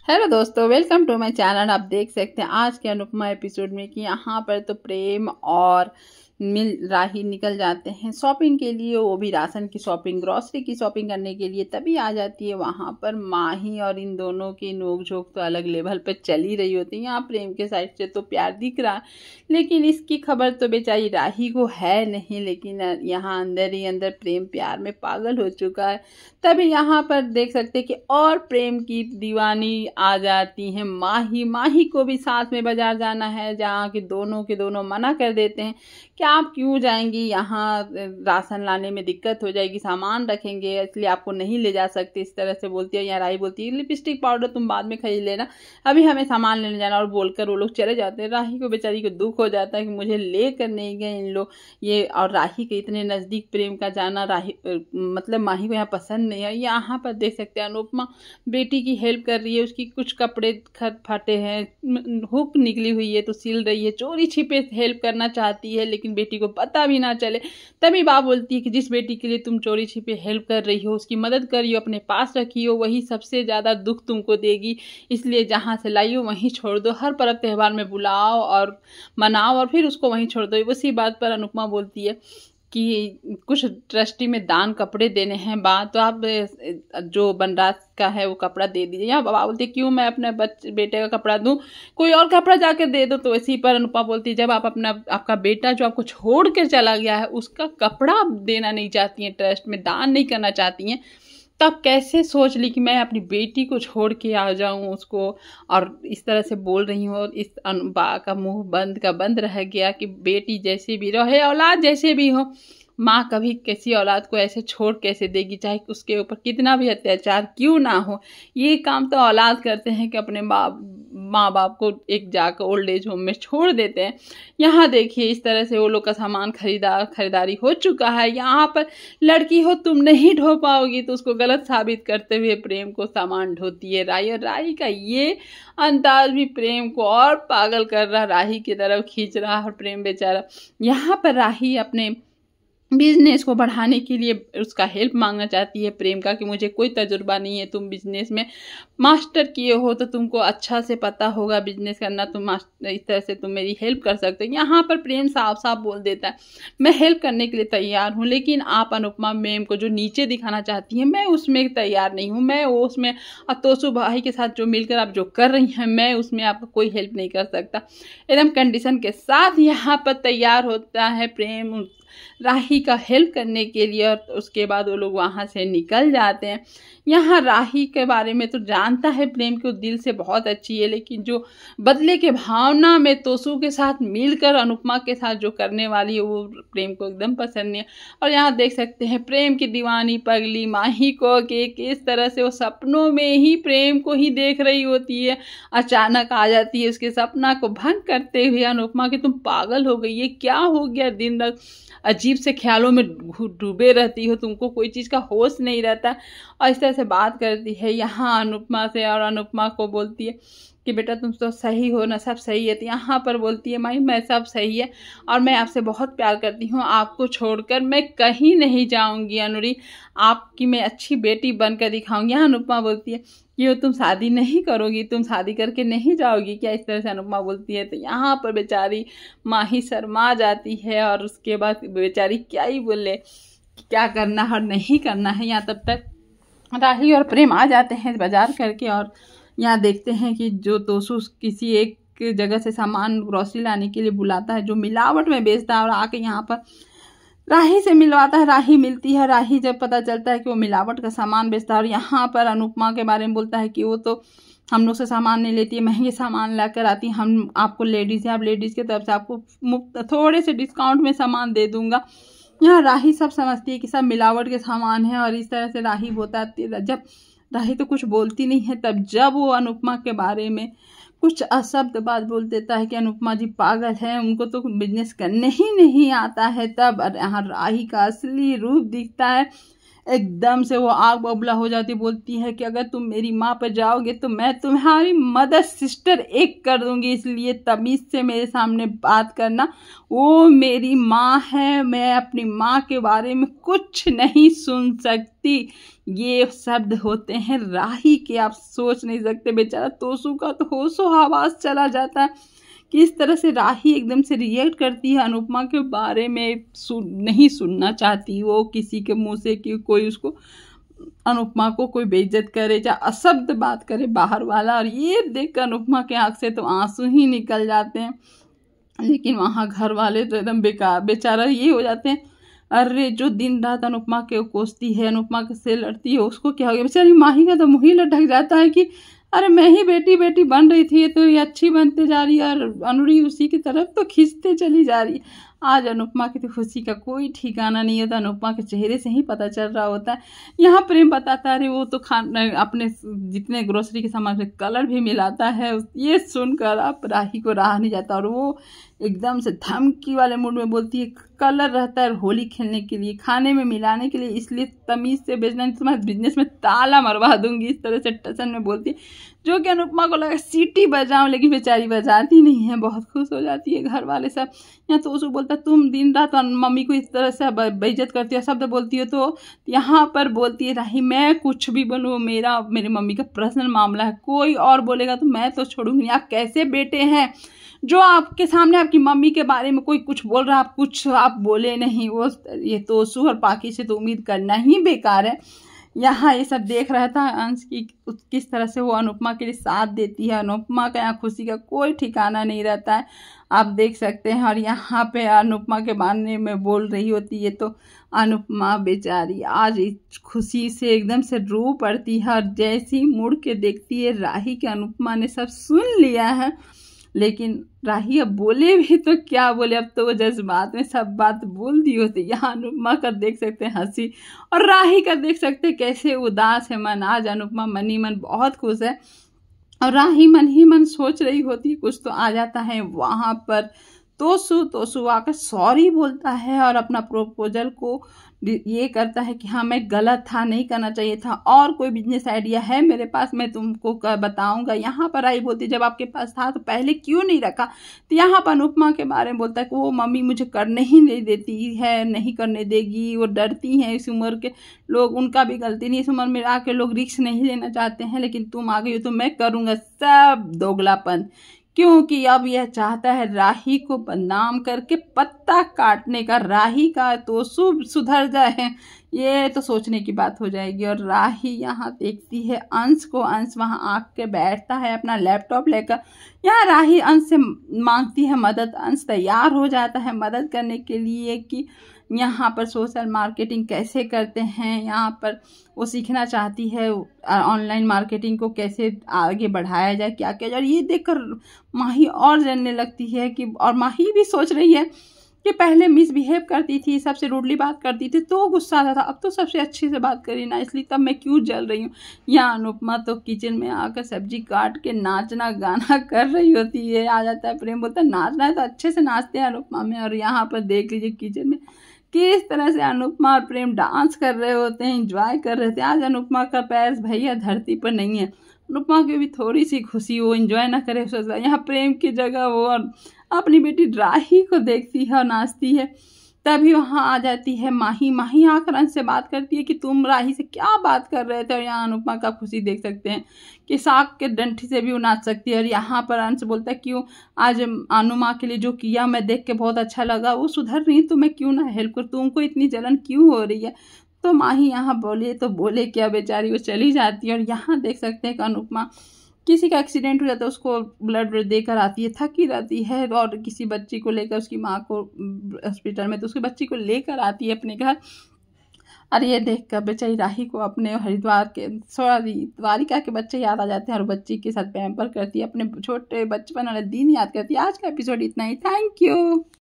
Hello दोस्तों, welcome to my channel. आप देख सकते हैं आज के अनुपमा एपिसोड में कि यहाँ पर तो प्रेम और राही निकल जाते हैं शॉपिंग के लिए, वो भी राशन की शॉपिंग, ग्रॉसरी की शॉपिंग करने के लिए। तभी आ जाती है वहाँ पर माही, और इन दोनों की नोकझोंक तो अलग लेवल पर चल ही रही होती है। यहाँ प्रेम के साइड से तो प्यार दिख रहा, लेकिन इसकी खबर तो बेचारी राही को है नहीं। लेकिन यहाँ अंदर ही अंदर प्रेम प्यार में पागल हो चुका है। तभी यहाँ पर देख सकते हैं कि और प्रेम की दीवानी आ जाती है माही। माही को भी साथ में बाजार जाना है, जहाँ के दोनों मना कर देते हैं कि आप क्यों जाएंगी, यहाँ राशन लाने में दिक्कत हो जाएगी, सामान रखेंगे, इसलिए आपको नहीं ले जा सकते। इस तरह से बोलती है। यहाँ राही बोलती है लिपस्टिक पाउडर तुम बाद में खरीद लेना, अभी हमें सामान लेने जाना, और बोलकर वो लोग चले जाते हैं। राही को बेचारी को दुख हो जाता है कि मुझे लेकर नहीं गए इन लोग ये, और राही के इतने नज़दीक प्रेम का जाना राही मतलब माही को यहाँ पसंद नहीं है। यहाँ पर देख सकते हैं अनुपमा बेटी की हेल्प कर रही है। उसकी कुछ कपड़े फटे हैं, हुक निकली हुई है तो सिल रही है, चोरी छिपे हेल्प करना चाहती है लेकिन बेटी को पता भी ना चले। तभी बाप बोलती है कि जिस बेटी के लिए तुम चोरी छिपे हेल्प कर रही हो, उसकी मदद करियो, अपने पास रखियो, वही सबसे ज़्यादा दुख तुमको देगी। इसलिए जहाँ से लाई हो वहीं छोड़ दो, हर पर्व त्यौहार में बुलाओ और मनाओ और फिर उसको वहीं छोड़ दो। उसी बात पर अनुपमा बोलती है कि कुछ ट्रस्टी में दान कपड़े देने हैं बात, तो आप जो बनराज का है वो कपड़ा दे दीजिए। यहाँ बाबा बोलते क्यों मैं अपने बेटे का कपड़ा दूं, कोई और कपड़ा जाके दे दो। तो इसी पर अनुपमा बोलती है जब आप आपका बेटा जो आपको छोड़ कर चला गया है उसका कपड़ा देना नहीं चाहती हैं, ट्रस्ट में दान नहीं करना चाहती हैं, तब कैसे सोच ली कि मैं अपनी बेटी को छोड़ के आ जाऊं उसको। और इस तरह से बोल रही हूँ और इस बा का मुंह बंद रह गया कि बेटी जैसे भी रहे, औलाद जैसे भी हो, माँ कभी किसी औलाद को ऐसे छोड़ कैसे देगी, चाहे उसके ऊपर कितना भी अत्याचार क्यों ना हो। ये काम तो औलाद करते हैं कि अपने माँ बाप को एक जाकर ओल्ड एज होम में छोड़ देते हैं। यहाँ देखिए इस तरह से वो लोग का सामान खरीदारी हो चुका है। यहाँ पर लड़की हो तुम नहीं ढो पाओगी, तो उसको गलत साबित करते हुए प्रेम को सामान ढोती है राही। और राही का ये अंदाज भी प्रेम को और पागल कर रहा, राही की तरफ खींच रहा। और प्रेम बेचारा यहाँ पर राही अपने बिजनेस को बढ़ाने के लिए उसका हेल्प मांगना चाहती है प्रेम का कि मुझे कोई तजुर्बा नहीं है, तुम बिजनेस में मास्टर किए हो तो तुमको अच्छा से पता होगा बिजनेस करना, तुम इस तरह से तुम मेरी हेल्प कर सकते हो। यहाँ पर प्रेम साफ साफ बोल देता है मैं हेल्प करने के लिए तैयार हूँ, लेकिन आप अनुपमा मैम को जो नीचे दिखाना चाहती हैं मैं उसमें तैयार नहीं हूँ। मैं वो उसमें तोसू भाई के साथ जो मिलकर आप जो कर रही हैं मैं उसमें आपका कोई हेल्प नहीं कर सकता। एकदम कंडीशन के साथ यहाँ पर तैयार होता है प्रेम राही का हेल्प करने के लिए, और उसके बाद वो लोग वहाँ से निकल जाते हैं। यहाँ राही के बारे में तो जानता है प्रेम को दिल से बहुत अच्छी है, लेकिन जो बदले के भावना में तोसू के साथ मिलकर अनुपमा के साथ जो करने वाली है वो प्रेम को एकदम पसंद नहीं है। और यहाँ देख सकते हैं प्रेम की दीवानी पगली माही को कि किस तरह से वो सपनों में ही प्रेम को ही देख रही होती है, अचानक आ जाती है उसके सपना को भंग करते हुए। अनुपमा कि तुम पागल हो गई, ये क्या हो गया, दिन रात अजीब से ख्यालों में डूबे रहती हो, तुमको कोई चीज़ का होश नहीं रहता। और इस तरह से बात करती है यहाँ अनुपमा से, और अनुपमा को बोलती है कि बेटा तुम तो सही हो ना, सब सही है। तो यहाँ पर बोलती है माई मैं सब सही है और मैं आपसे बहुत प्यार करती हूँ, आपको छोड़कर मैं कहीं नहीं जाऊँगी अनुरी, आपकी मैं अच्छी बेटी बनकर दिखाऊंगी। यहाँ अनुपमा बोलती है कि वो तुम शादी नहीं करोगी, तुम शादी करके नहीं जाओगी क्या, इस तरह से अनुपमा बोलती है। तो यहाँ पर बेचारी माही शर्मा जाती है और उसके बाद बेचारी क्या ही बोले क्या करना है और नहीं करना है। यहाँ तब तक राही और प्रेम आ जाते हैं बाजार करके, और यहाँ देखते हैं कि जो तोसू किसी एक जगह से सामान ग्रॉसरी लाने के लिए बुलाता है जो मिलावट में बेचता है, और आके यहाँ पर राही से मिलवाता है। राही मिलती है, राही जब पता चलता है कि वो मिलावट का सामान बेचता है, और यहाँ पर अनुपमा के बारे में बोलता है कि वो तो हम लोग से सामान नहीं लेती है, महंगे सामान लाकर आती है, हम आपको लेडीज़ है, आप लेडीज़ की तरफ से आपको मुफ्त थोड़े से डिस्काउंट में सामान दे दूंगा। यहाँ राही सब समझती है कि सब मिलावट के सामान है, और इस तरह से राही बताती है। जब राही तो कुछ बोलती नहीं है, तब जब वो अनुपमा के बारे में कुछ अशब्द बात बोल देता है कि अनुपमा जी पागल है, उनको तो बिजनेस करने ही नहीं आता है, तब यहाँ राही का असली रूप दिखता है। एकदम से वो आग बबूला हो जाती, बोलती है कि अगर तुम मेरी माँ पर जाओगे तो मैं तुम्हारी मदर सिस्टर एक कर दूंगी, इसलिए तमीज़ से मेरे सामने बात करना। वो मेरी माँ है, मैं अपनी माँ के बारे में कुछ नहीं सुन सकती। ये शब्द होते हैं राही के, आप सोच नहीं सकते। बेचारा तोसू का तो होशो हवास चला जाता है कि इस तरह से राही एकदम से रिएक्ट करती है अनुपमा के बारे में। नहीं सुनना चाहती वो किसी के मुंह से कि कोई उसको, अनुपमा को कोई बेइज्जत करे या अशब्द बात करे बाहर वाला। और ये देख अनुपमा के आंख से तो आंसू ही निकल जाते हैं। लेकिन वहाँ घर वाले तो एकदम बेकार, बेचारा ये हो जाते हैं, अरे जो दिन रात अनुपमा के कोसती है, अनुपमा से लड़ती है, उसको क्या हो गया। बेचारी माही का तो मुँह ही लटक जाता है कि अरे मैं ही बेटी बेटी बन रही थी, तो ये अच्छी बनते जा रही है और अनुरी उसी की तरफ तो खींचते चली जा रही है। आज अनुपमा की तो खुशी का कोई ठिकाना नहीं होता, अनुपमा के चेहरे से ही पता चल रहा होता है। यहाँ प्रेम बताता है, अरे वो तो अपने जितने ग्रोसरी के सामान में कलर भी मिलाता है। ये सुनकर अब राही को रहा नहीं जाता और वो एकदम से धमकी वाले मूड में बोलती है, कलर रहता है होली खेलने के लिए, खाने में मिलाने के लिए, इसलिए तमीज़ से बेचना नहीं, तुम्हारे बिजनेस में ताला मरवा दूंगी। इस तरह से टसन में बोलती है, जो कि अनुपमा को लगा सीटी बजाऊं, लेकिन बेचारी बजाती नहीं है, बहुत खुश हो जाती है। घर वाले सब यहाँ तो उसको बोलता, तुम दिन रात मम्मी को इस तरह से बेइज्जत करती हो, शब्द बोलती हो। तो यहाँ पर बोलती है राही, मैं कुछ भी बोलूँ, मेरी मम्मी का पर्सनल मामला है, कोई और बोलेगा तो मैं तो छोड़ूंगी। आप कैसे बेटे हैं जो आपके सामने आपकी मम्मी के बारे में कोई कुछ बोल रहा है, आप बोले नहीं। वो ये तोसू और पाकी से तो उम्मीद करना ही बेकार है। यहाँ ये सब देख रहा था अंश की किस तरह से वो अनुपमा के लिए साथ देती है। अनुपमा का यहाँ खुशी का कोई ठिकाना नहीं रहता है, आप देख सकते हैं। और यहाँ पे अनुपमा के बारे में बोल रही होती है तो अनुपमा बेचारी आज खुशी से एकदम से रो पड़ती है। और जैसी मुड़ के देखती है राही के अनुपमा ने सब सुन लिया है, लेकिन राही अब बोले भी तो क्या बोले, अब तो वो जज्बात में सब बात बोल दी होती। यहाँ अनुपमा का देख सकते हैं हंसी और राही का देख सकते हैं कैसे उदास है मन। आज अनुपमा मन ही मन बहुत खुश है और राही मन ही मन सोच रही होती है कुछ। तो आ जाता है वहाँ पर तोसू आकर सॉरी बोलता है और अपना प्रपोजल को ये करता है कि हाँ मैं गलत था, नहीं करना चाहिए था, और कोई बिजनेस आइडिया है मेरे पास, मैं तुमको बताऊंगा। यहाँ पर आई बोलती, जब आपके पास था तो पहले क्यों नहीं रखा। तो यहाँ पर अनुपमा के बारे में बोलता है कि वो मम्मी मुझे करने ही नहीं देती है, नहीं करने देगी, वो डरती हैं। इस उम्र के लोग, उनका भी गलती नहीं, इस उम्र में आके लोग रिस्क नहीं लेना चाहते हैं, लेकिन तुम आ गई हो तो मैं करूँगा। सब दोगलापन, क्योंकि अब यह चाहता है राही को बदनाम करके पत्ता काटने का। राही का तो सुधर जाए, ये तो सोचने की बात हो जाएगी। और राही यहाँ देखती है अंश को, अंश वहाँ आके बैठता है अपना लैपटॉप लेकर। यहाँ राही अंश से मांगती है मदद, अंश तैयार हो जाता है मदद करने के लिए कि यहाँ पर सोशल मार्केटिंग कैसे करते हैं। यहाँ पर वो सीखना चाहती है ऑनलाइन मार्केटिंग को कैसे आगे बढ़ाया जाए, क्या किया जाए। ये देखकर माही और जानने लगती है कि, और माही भी सोच रही है कि पहले मिसबिहेव करती थी, सबसे रूडली बात करती थी तो गुस्सा आता था, अब तो सबसे अच्छे से बात करी ना, इसलिए तब मैं क्यों जल रही हूँ। यहाँ अनुपमा तो किचन में आकर सब्जी काट के नाचना गाना कर रही होती है। आ जाता है प्रेम, बोलता है नाचना है तो अच्छे से नाचते हैं अनुपमा में। और यहाँ पर देख लीजिए किचन में किस तरह से अनुपमा और प्रेम डांस कर रहे होते हैं, एंजॉय कर रहे थे। आज अनुपमा का पैर भैया धरती पर नहीं है, अनुपमा की भी थोड़ी सी खुशी, वो एंजॉय ना करे सोच रहा। यहाँ प्रेम की जगह वो अपनी बेटी राही को देखती है और नाचती है। तभी वहाँ आ जाती है माही। माही आकर अंश से बात करती है कि तुम राही से क्या बात कर रहे थे। और यहाँ अनुपमा का खुशी देख सकते हैं कि साग के डंठी से भी वो नाच सकती है। और यहाँ पर अंश बोलता है क्यों आज अनुमा के लिए जो किया मैं देख के बहुत अच्छा लगा, वो सुधर रही तो मैं क्यों ना हेल्प कर, तुमको इतनी जलन क्यों हो रही है। तो माही यहाँ बोले तो बोले क्या, बेचारी वो चली जाती है। और यहाँ देख सकते हैं कि अनुपमा किसी का एक्सीडेंट हो जाता है, उसको ब्लड देकर आती है, थकी रहती है, और किसी बच्ची को लेकर उसकी माँ को हॉस्पिटल में, तो उसकी बच्ची को लेकर आती है अपने घर। और ये देखकर बेचारी राही को अपने हरिद्वार के द्वारिका के बच्चे याद आ जाते हैं और बच्ची के साथ पैम्पर करती है, अपने छोटे बचपन वाले दिन याद करती है। आज का एपिसोड इतना ही, थैंक यू।